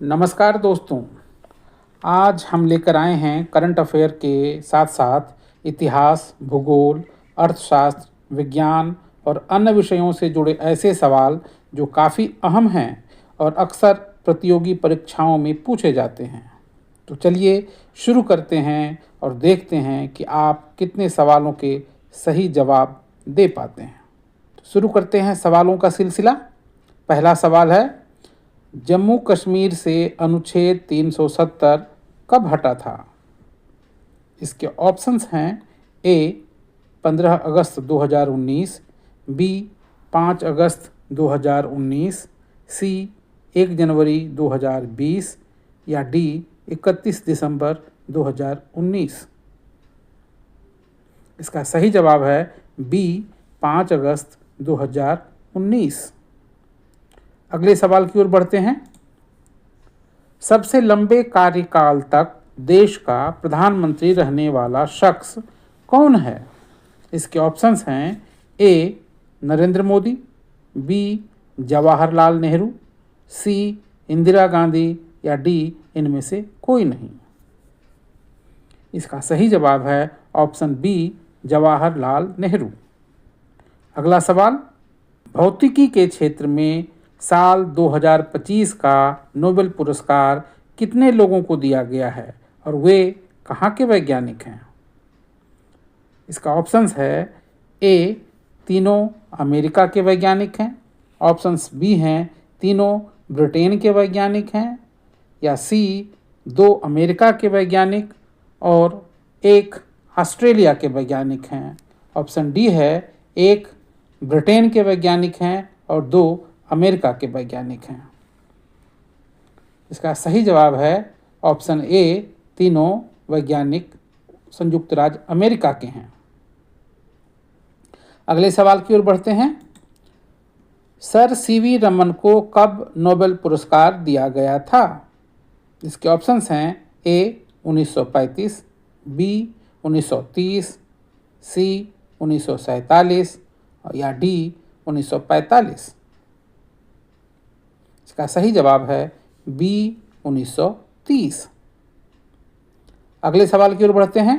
नमस्कार दोस्तों। आज हम लेकर आए हैं करंट अफेयर के साथ साथ इतिहास, भूगोल, अर्थशास्त्र, विज्ञान और अन्य विषयों से जुड़े ऐसे सवाल जो काफ़ी अहम हैं और अक्सर प्रतियोगी परीक्षाओं में पूछे जाते हैं। तो चलिए शुरू करते हैं और देखते हैं कि आप कितने सवालों के सही जवाब दे पाते हैं। तो शुरू करते हैं सवालों का सिलसिला। पहला सवाल है, जम्मू कश्मीर से अनुच्छेद 370 कब हटा था? इसके ऑप्शंस हैं ए 15 अगस्त 2019, बी 5 अगस्त 2019, सी 1 जनवरी 2020 या डी 31 दिसंबर 2019। इसका सही जवाब है बी 5 अगस्त 2019। अगले सवाल की ओर बढ़ते हैं। सबसे लंबे कार्यकाल तक देश का प्रधानमंत्री रहने वाला शख्स कौन है? इसके ऑप्शंस हैं ए नरेंद्र मोदी, बी जवाहरलाल नेहरू, सी इंदिरा गांधी या डी इनमें से कोई नहीं। इसका सही जवाब है ऑप्शन बी जवाहरलाल नेहरू। अगला सवाल, भौतिकी के क्षेत्र में साल 2025 का नोबेल पुरस्कार कितने लोगों को दिया गया है और वे कहाँ के वैज्ञानिक हैं? इसका ऑप्शंस है ए तीनों अमेरिका के वैज्ञानिक हैं, ऑप्शंस बी हैं तीनों ब्रिटेन के वैज्ञानिक हैं, या सी 2 अमेरिका के वैज्ञानिक और 1 ऑस्ट्रेलिया के वैज्ञानिक हैं, ऑप्शन डी है 1 ब्रिटेन के वैज्ञानिक हैं और 2 अमेरिका के वैज्ञानिक हैं। इसका सही जवाब है ऑप्शन ए तीनों वैज्ञानिक संयुक्त राज्य अमेरिका के हैं। अगले सवाल की ओर बढ़ते हैं। सर सीवी रमन को कब नोबेल पुरस्कार दिया गया था? इसके ऑप्शंस हैं ए 1935, बी 1930, सी 1947 या डी 1945। इसका सही जवाब है बी 1930। अगले सवाल की ओर बढ़ते हैं।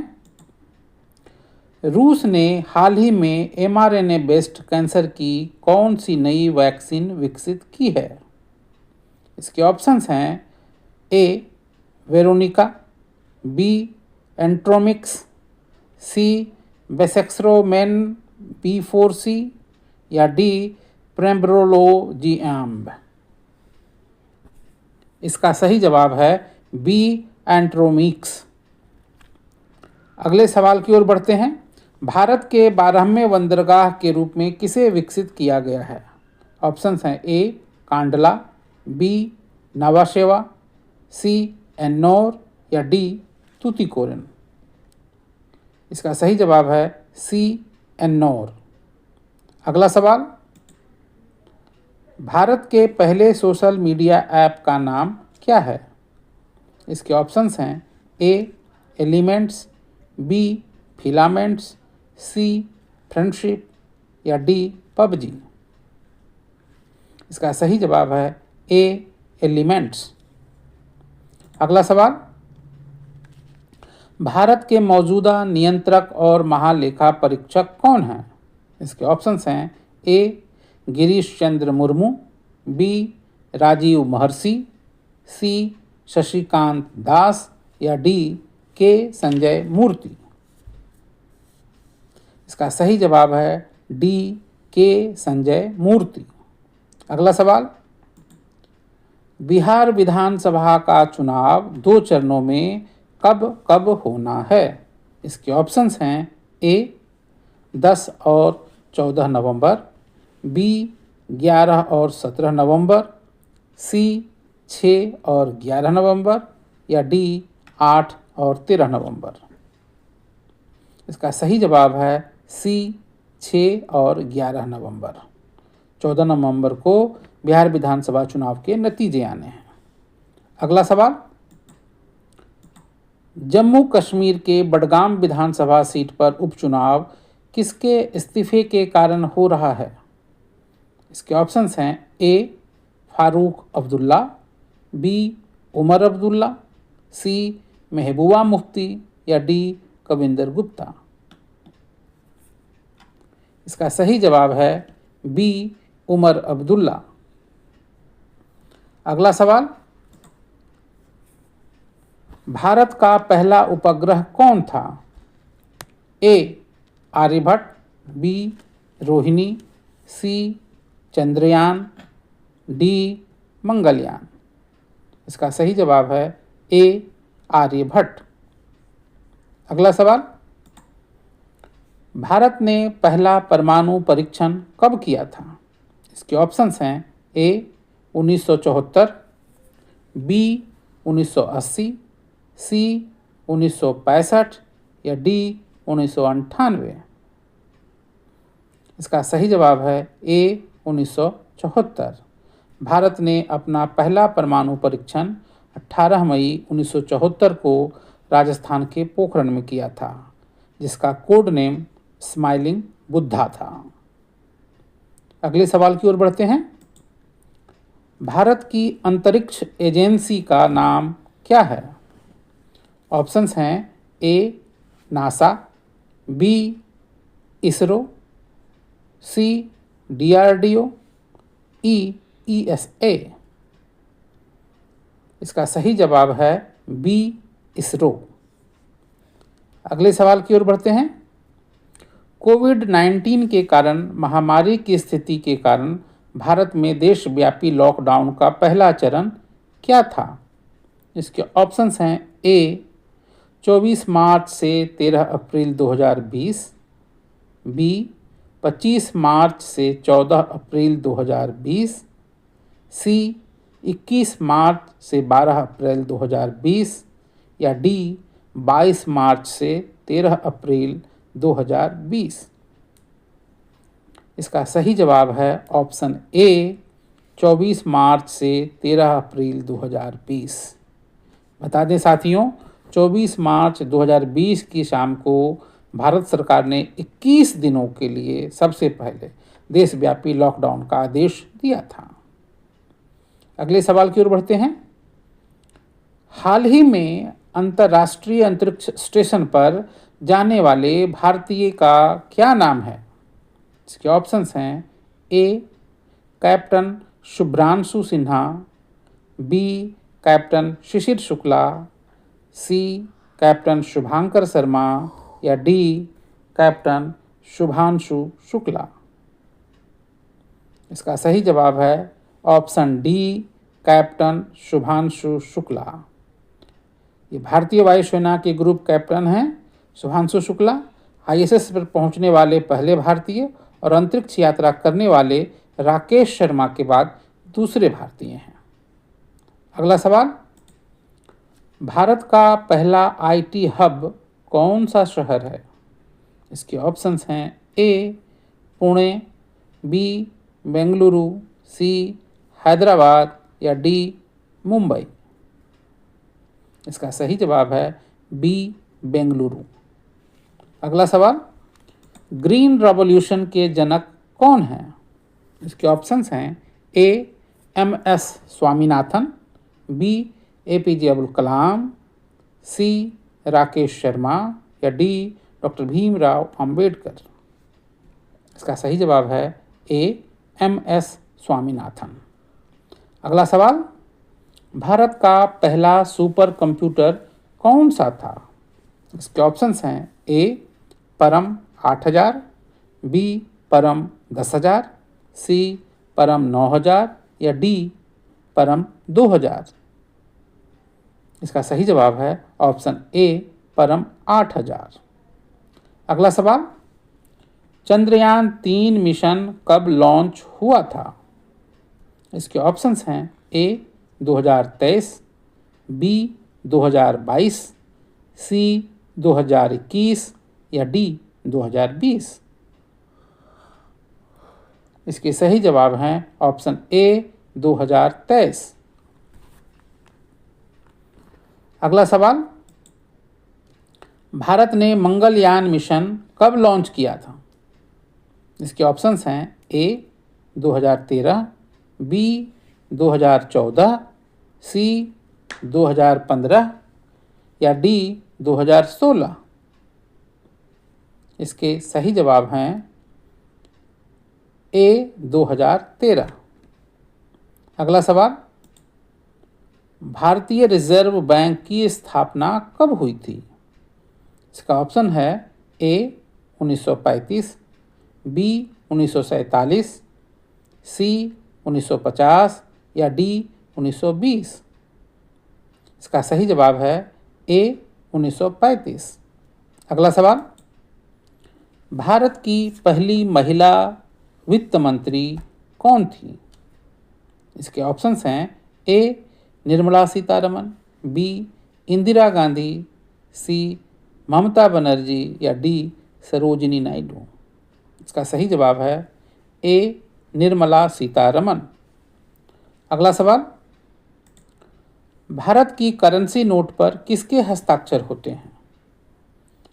रूस ने हाल ही में mRNA बेस्ड कैंसर की कौन सी नई वैक्सीन विकसित की है? इसके ऑप्शंस हैं ए वेरोनिका, बी एंट्रोमिक्स, सी बेसेक्सरोमेन B4C या डी प्रेम्ब्रोलोजिएम्ब। इसका सही जवाब है बी एंट्रोमिक्स। अगले सवाल की ओर बढ़ते हैं। भारत के 12वें बंदरगाह के रूप में किसे विकसित किया गया है? ऑप्शंस हैं ए कांडला, बी नवाशेवा, सी एन्नौर या डी तूतीकोरिन। इसका सही जवाब है सी एन्नौर। अगला सवाल, भारत के पहले सोशल मीडिया ऐप का नाम क्या है? इसके ऑप्शंस हैं A elements, B filaments, C friendship या डी पबजी। इसका सही जवाब है ए एलिमेंट्स। अगला सवाल, भारत के मौजूदा नियंत्रक और महालेखा परीक्षक कौन हैं? इसके ऑप्शंस हैं ए गिरीश चंद्र मुर्मू, बी राजीव महर्षि, सी शशिकांत दास या डी के संजय मूर्ति। इसका सही जवाब है डी के संजय मूर्ति। अगला सवाल, बिहार विधानसभा का चुनाव 2 चरणों में कब कब होना है? इसके ऑप्शंस हैं ए 10 और 14 नवंबर, बी 11 और 17 नवंबर, सी 6 और 11 नवंबर या डी 8 और 13 नवंबर। इसका सही जवाब है सी 6 और 11 नवंबर। 14 नवंबर को बिहार विधानसभा चुनाव के नतीजे आने हैं। अगला सवाल, जम्मू कश्मीर के बडगाम विधानसभा सीट पर उपचुनाव किसके इस्तीफे के कारण हो रहा है? इसके ऑप्शंस हैं ए फारूक अब्दुल्ला, बी उमर अब्दुल्ला, सी महबूबा मुफ्ती या डी कविंदर गुप्ता। इसका सही जवाब है बी उमर अब्दुल्ला। अगला सवाल, भारत का पहला उपग्रह कौन था? ए आर्यभट्ट, बी रोहिणी, सी चंद्रयान, डी मंगलयान। इसका सही जवाब है ए आर्यभट्ट। अगला सवाल, भारत ने पहला परमाणु परीक्षण कब किया था? इसके ऑप्शंस हैं ए 1974, बी 1980, सी 1965 या डी 1998। इसका सही जवाब है ए 1974। भारत ने अपना पहला परमाणु परीक्षण 18 मई 1974 को राजस्थान के पोखरण में किया था, जिसका कोड नेम स्माइलिंग बुद्धा था। अगले सवाल की ओर बढ़ते हैं। भारत की अंतरिक्ष एजेंसी का नाम क्या है? ऑप्शंस हैं A NASA, B ISRO, C DRDO, E ESA. इसका सही जवाब है बी इसरो। अगले सवाल की ओर बढ़ते हैं। कोविड-19 के कारण महामारी की स्थिति के कारण भारत में देशव्यापी लॉकडाउन का पहला चरण क्या था? इसके ऑप्शंस हैं ए 24 मार्च से 13 अप्रैल 2020, बी 25 मार्च से 14 अप्रैल 2020, सी 21 मार्च से 12 अप्रैल 2020 या डी 22 मार्च से 13 अप्रैल 2020। इसका सही जवाब है ऑप्शन ए 24 मार्च से 13 अप्रैल 2020। बता दें साथियों, 24 मार्च 2020 की शाम को भारत सरकार ने 21 दिनों के लिए सबसे पहले देशव्यापी लॉकडाउन का आदेश दिया था। अगले सवाल की ओर बढ़ते हैं। हाल ही में अंतर्राष्ट्रीय अंतरिक्ष स्टेशन पर जाने वाले भारतीय का क्या नाम है? इसके ऑप्शंस हैं A captain Shubhranshu Sinha, B captain Shishir Shukla, C captain Shubhankar Sharma या डी कैप्टन शुभांशु शुक्ला। इसका सही जवाब है option D captain Shubhanshu Shukla. ये भारतीय वायुसेना के ग्रुप कैप्टन हैं। शुभांशु शुक्ला आईएसएस पर पहुंचने वाले पहले भारतीय और अंतरिक्ष यात्रा करने वाले राकेश शर्मा के बाद दूसरे भारतीय हैं। अगला सवाल, भारत का पहला आईटी हब कौन सा शहर है? इसके ऑप्शंस हैं ए पुणे, बी बेंगलुरु, सी हैदराबाद या डी मुंबई। इसका सही जवाब है बी बेंगलुरु। अगला सवाल, ग्रीन रेवोल्यूशन के जनक कौन हैं? इसके ऑप्शंस हैं A MS Swaminathan, B APJ Abdul Kalam, C Rakesh Sharma या डी डॉक्टर भीमराव अंबेडकर। इसका सही जवाब है ए एमएस स्वामीनाथन। अगला सवाल, भारत का पहला सुपर कंप्यूटर कौन सा था? इसके ऑप्शंस हैं ए परम 8000, बी परम 10,000, सी परम 9000 या डी परम 2000। इसका सही जवाब है ऑप्शन ए परम 8000। अगला सवाल, चंद्रयान 3 मिशन कब लॉन्च हुआ था? इसके ऑप्शंस हैं ए 2023, बी 2022, सी 2021 या डी 2020। इसके सही जवाब हैं ऑप्शन ए 2023। अगला सवाल, भारत ने मंगलयान मिशन कब लॉन्च किया था? इसके ऑप्शंस हैं ए 2013, बी 2014, सी 2015 या डी 2016? इसके सही जवाब हैं ए 2013। अगला सवाल, भारतीय रिजर्व बैंक की स्थापना कब हुई थी? इसका ऑप्शन है ए 1935, बी 1947, सी 1950 या डी 1920? इसका सही जवाब है ए 1935। अगला सवाल, भारत की पहली महिला वित्त मंत्री कौन थी? इसके ऑप्शंस हैं ए निर्मला सीतारमन, बी इंदिरा गांधी, सी ममता बनर्जी या डी सरोजिनी नायडू? इसका सही जवाब है ए निर्मला सीतारमन। अगला सवाल, भारत की करेंसी नोट पर किसके हस्ताक्षर होते हैं?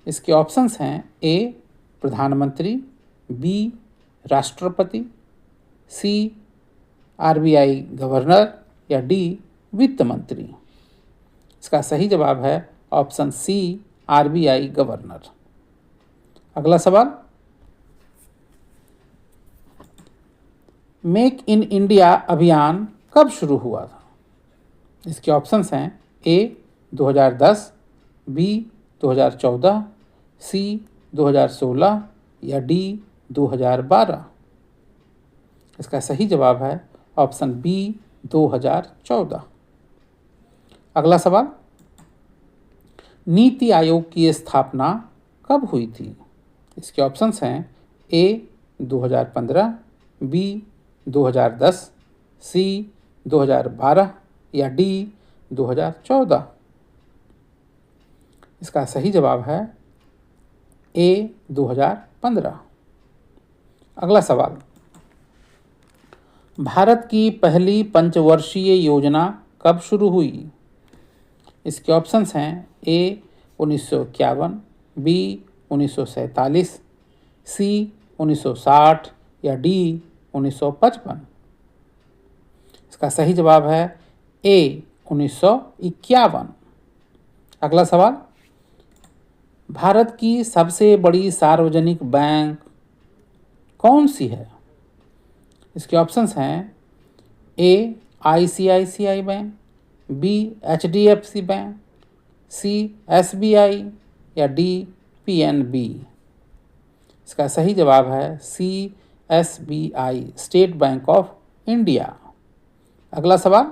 इसके ऑप्शंस हैं ए प्रधानमंत्री, बी राष्ट्रपति, सी आरबीआई गवर्नर या डी वित्त मंत्री? इसका सही जवाब है ऑप्शन सी आरबीआई गवर्नर। अगला सवाल, मेक इन इंडिया अभियान कब शुरू हुआ था? इसके ऑप्शंस हैं ए 2010, बी 2014, सी 2016 या डी 2012? इसका सही जवाब है ऑप्शन बी 2014। अगला सवाल, नीति आयोग की स्थापना कब हुई थी? इसके ऑप्शंस हैं ए 2015, बी 2010, सी 2012 या डी 2014? इसका सही जवाब है ए 2015। अगला सवाल, भारत की पहली पंचवर्षीय योजना कब शुरू हुई? इसके ऑप्शंस हैं ए 1951, बी 1947, सी 1960 या डी 1955? इसका सही जवाब है ए 1951। अगला सवाल, भारत की सबसे बड़ी सार्वजनिक बैंक कौन सी है? इसके ऑप्शंस हैं A ICICI bank, B HDFC bank, C SBI या डी पीएनबी? इसका सही जवाब है C SBI, state bank of India. अगला सवाल,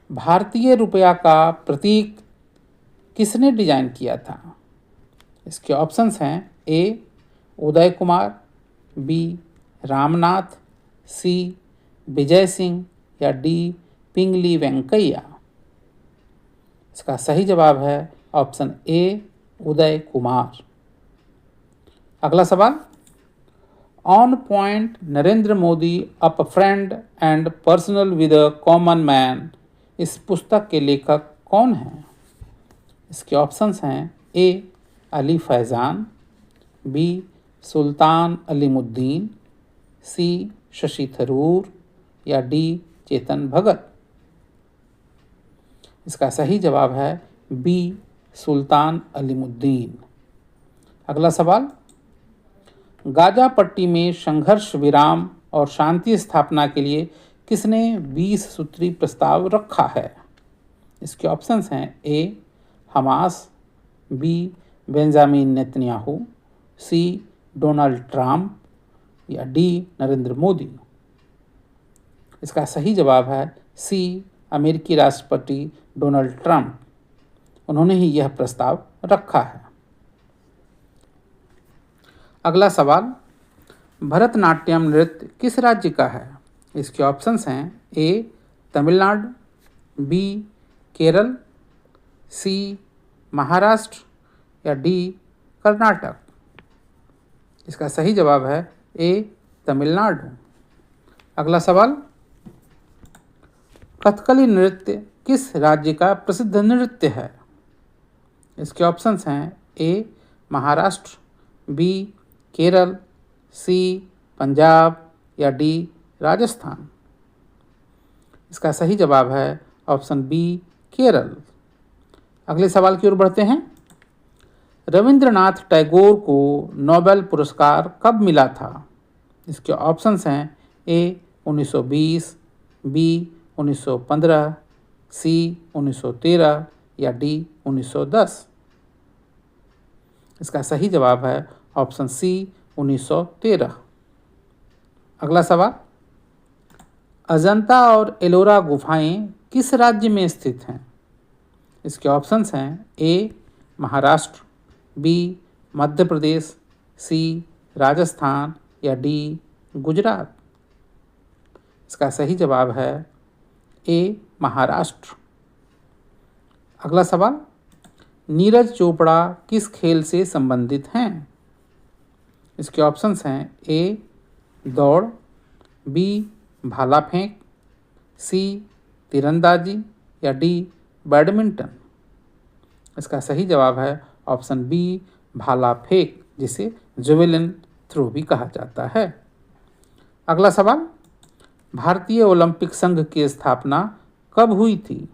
भारतीय रुपया का प्रतीक किसने डिजाइन किया था? इसके ऑप्शंस हैं ए उदय कुमार, बी रामनाथ, सी विजय सिंह या डी पिंगली वेंकैया? इसका सही जवाब है ऑप्शन ए उदय कुमार। अगला सवाल, on point Narendra Modi a friend and personal with a common man, इस पुस्तक के लेखक कौन हैं? इसके ऑप्शंस हैं ए अली फैज़ान, बी सुल्तान अलीमुद्दीन, सी शशि थरूर या डी चेतन भगत? इसका सही जवाब है बी सुल्तान अलीमुद्दीन। अगला सवाल, गाजा पट्टी में संघर्ष विराम और शांति स्थापना के लिए किसने 20 सूत्री प्रस्ताव रखा है? इसके ऑप्शंस हैं ए हमास, बी बेंजामिन नेतन्याहू, सी डोनाल्ड ट्रंप या डी नरेंद्र मोदी? इसका सही जवाब है सी अमेरिकी राष्ट्रपति डोनाल्ड ट्रंप, उन्होंने ही यह प्रस्ताव रखा है। अगला सवाल, भरतनाट्यम नृत्य किस राज्य का है? इसके ऑप्शंस हैं ए तमिलनाडु, बी केरल, सी महाराष्ट्र या डी कर्नाटक? इसका सही जवाब है ए तमिलनाडु। अगला सवाल, कथकली नृत्य किस राज्य का प्रसिद्ध नृत्य है? इसके ऑप्शंस हैं ए महाराष्ट्र, बी केरल, सी पंजाब या डी राजस्थान? इसका सही जवाब है ऑप्शन बी केरल। अगले सवाल की ओर बढ़ते हैं। रविंद्रनाथ टैगोर को नोबेल पुरस्कार कब मिला था? इसके ऑप्शंस हैं ए 1920, बी 1915, सी 1913 या डी 1910। इसका सही जवाब है ऑप्शन सी 1913। अगला सवाल, अजंता और एलोरा गुफाएं किस राज्य में स्थित हैं? इसके ऑप्शंस हैं ए महाराष्ट्र, बी मध्य प्रदेश, सी राजस्थान या डी गुजरात। इसका सही जवाब है ए महाराष्ट्र। अगला सवाल, नीरज चोपड़ा किस खेल से संबंधित हैं? इसके ऑप्शंस हैं ए दौड़, बी भाला फेंक, सी तीरंदाजी या डी बैडमिंटन। इसका सही जवाब है ऑप्शन बी भाला फेंक, जिसे जेवेलिन थ्रो भी कहा जाता है। अगला सवाल, भारतीय ओलंपिक संघ की स्थापना कब हुई थी?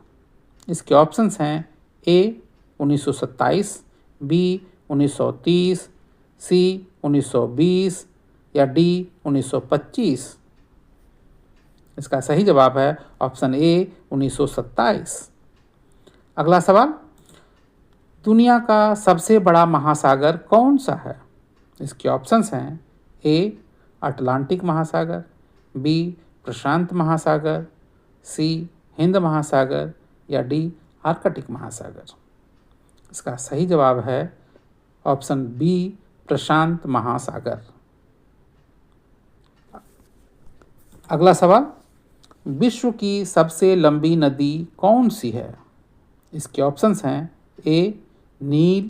इसके ऑप्शंस हैं ए 1927, बी 1930, सी 1920 या डी 1925। इसका सही जवाब है ऑप्शन ए 1927। अगला सवाल, दुनिया का सबसे बड़ा महासागर कौन सा है? इसके ऑप्शंस हैं ए अटलांटिक महासागर, बी प्रशांत महासागर, सी हिंद महासागर या डी आर्कटिक महासागर। इसका सही जवाब है ऑप्शन बी प्रशांत महासागर। अगला सवाल, विश्व की सबसे लंबी नदी कौन सी है? इसके ऑप्शंस हैं ए नील,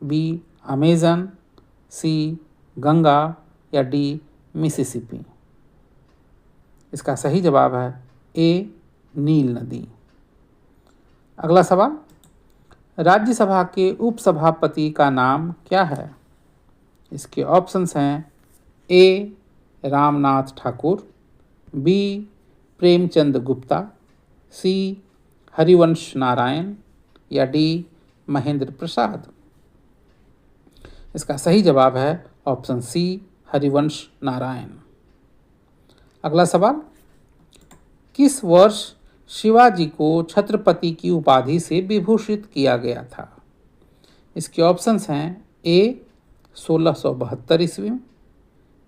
बी अमेजन, सी गंगा या डी मिसिसिपी। इसका सही जवाब है ए नील नदी। अगला सवाल, राज्यसभा के उपसभापति का नाम क्या है? इसके ऑप्शंस हैं ए रामनाथ ठाकुर, बी प्रेमचंद गुप्ता, सी हरिवंश नारायण या डी महेंद्र प्रसाद। इसका सही जवाब है ऑप्शन सी हरिवंश नारायण। अगला सवाल, किस वर्ष शिवाजी को छत्रपति की उपाधि से विभूषित किया गया था? इसके ऑप्शंस हैं ए 1672 ईस्वी में,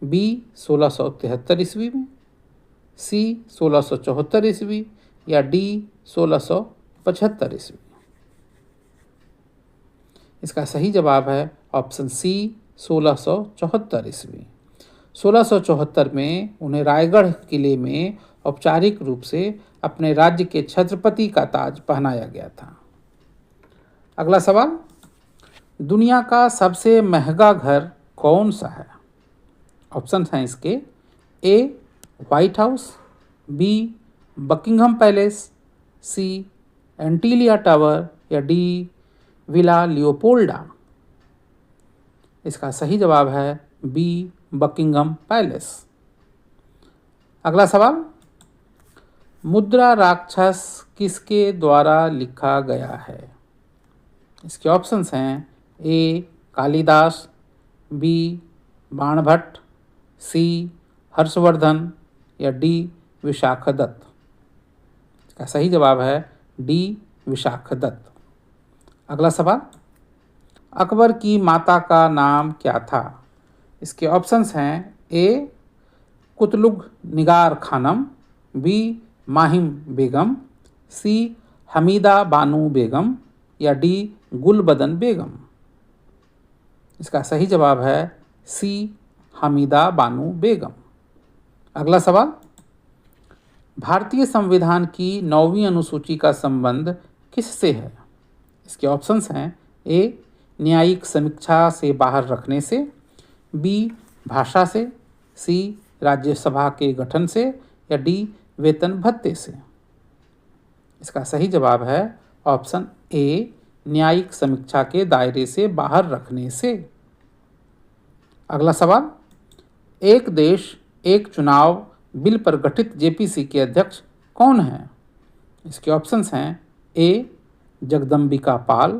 बी 1673 ईस्वी में, सी 1674 ईस्वी या डी 1675 ईस्वी। इसका सही जवाब है ऑप्शन सी 1674 ईस्वी। 1674 में उन्हें रायगढ़ किले में औपचारिक रूप से अपने राज्य के छत्रपति का ताज पहनाया गया था। अगला सवाल, दुनिया का सबसे महंगा घर कौन सा है? ऑप्शन हैं इसके A White House, B Buckingham Palace, C Antilia Tower या डी विला लियोपोल्डा। इसका सही जवाब है बी बकिंघम पैलेस। अगला सवाल, मुद्रा राक्षस किसके द्वारा लिखा गया है? इसके ऑप्शंस हैं ए कालिदास, बी बाणभट्ट, सी हर्षवर्धन या डी विशाखदत्त। इसका सही जवाब है डी विशाखदत्त। अगला सवाल, अकबर की माता का नाम क्या था? इसके ऑप्शंस हैं ए कुतलुग निगार खानम, बी माहिम बेगम, सी हमीदा बानू बेगम या डी गुलबदन बेगम। इसका सही जवाब है सी हमीदा बानू बेगम। अगला सवाल, भारतीय संविधान की 9वीं अनुसूची का संबंध किससे है? इसके ऑप्शंस हैं ए न्यायिक समीक्षा से बाहर रखने से, बी भाषा से, सी राज्यसभा के गठन से या डी वेतन भत्ते से। इसका सही जवाब है ऑप्शन ए न्यायिक समीक्षा के दायरे से बाहर रखने से। अगला सवाल, एक देश एक चुनाव बिल पर गठित जेपीसी के अध्यक्ष कौन हैं? इसके ऑप्शंस हैं ए जगदम्बिका पाल,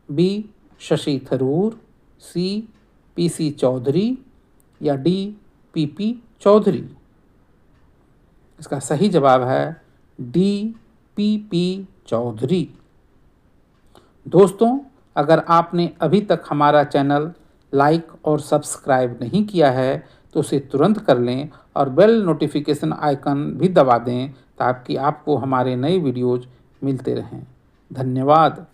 बी शशि थरूर, सी पीसी चौधरी या डी पीपी चौधरी? इसका सही जवाब है डी पीपी चौधरी। दोस्तों, अगर आपने अभी तक हमारा चैनल लाइक और सब्सक्राइब नहीं किया है तो उसे तुरंत कर लें और बेल नोटिफिकेशन आइकन भी दबा दें ताकि आपको हमारे नए वीडियोज़ मिलते रहें। धन्यवाद।